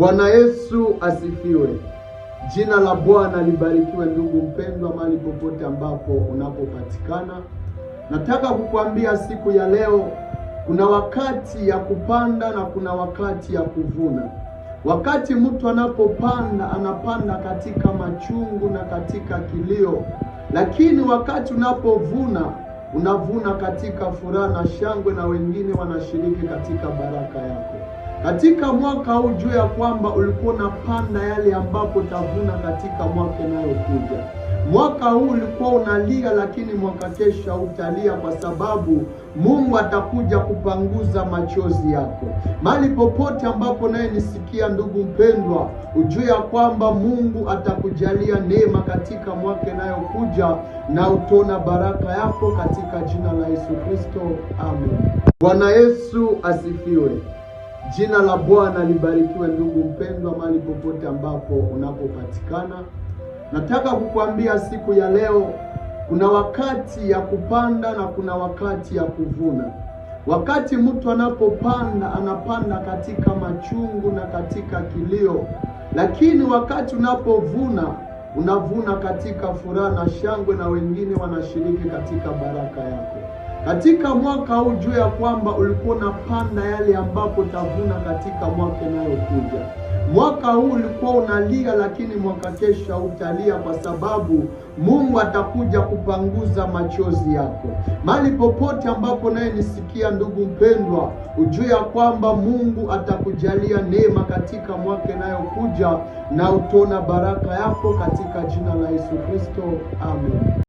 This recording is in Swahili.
Bwana Yesu asifiwe. Jina la Bwana libarikiwe. Ndugu mpendwa, mahali popote ambapo unapopatikana, nataka kukuambia siku ya leo, kuna wakati ya kupanda na kuna wakati ya kuvuna. Wakati mtu anapopanda, anapanda katika machungu na katika kilio, lakini wakati unapovuna, unavuna katika furaha na shangwe, na wengine wanashiriki katika baraka yako. Katika mwaka huu jua ya kwamba ulikuwa unapanda yale ambapo utavuna katika mwaka unayokuja. Mwaka huu ulikuwa unalia, lakini mwaka kesho utalia, kwa sababu Mungu atakuja kupanguza machozi yako. Mahali popote ambapo naye nisikia, ndugu mpendwa, ujue ya kwamba Mungu atakujalia neema katika mwaka unayokuja, na utona baraka yako katika jina la Yesu Kristo. Amen. Bwana Yesu asifiwe. Jina la Bwana libarikiwe. Ndugu mpendwa, mahali popote ambapo unapopatikana, nataka kukuambia siku ya leo, kuna wakati ya kupanda na kuna wakati ya kuvuna. Wakati mtu anapopanda, anapanda katika machungu na katika kilio, lakini wakati unapovuna, unavuna katika furaha na shangwe, na wengine wanashiriki katika baraka yako. Katika mwaka huu jua ya kwamba ulikuwa unapanda yale ambapo utavuna katika mwaka unayokuja. Mwaka huu ulikuwa unalia, lakini mwaka kesho utalia, kwa sababu Mungu atakuja kupanguza machozi yako. Mahali popote ambapo naye nisikia, ndugu mpendwa, ujue ya kwamba Mungu atakujalia neema katika mwaka unayokuja, na utona baraka yako katika jina la Yesu Kristo. Amen.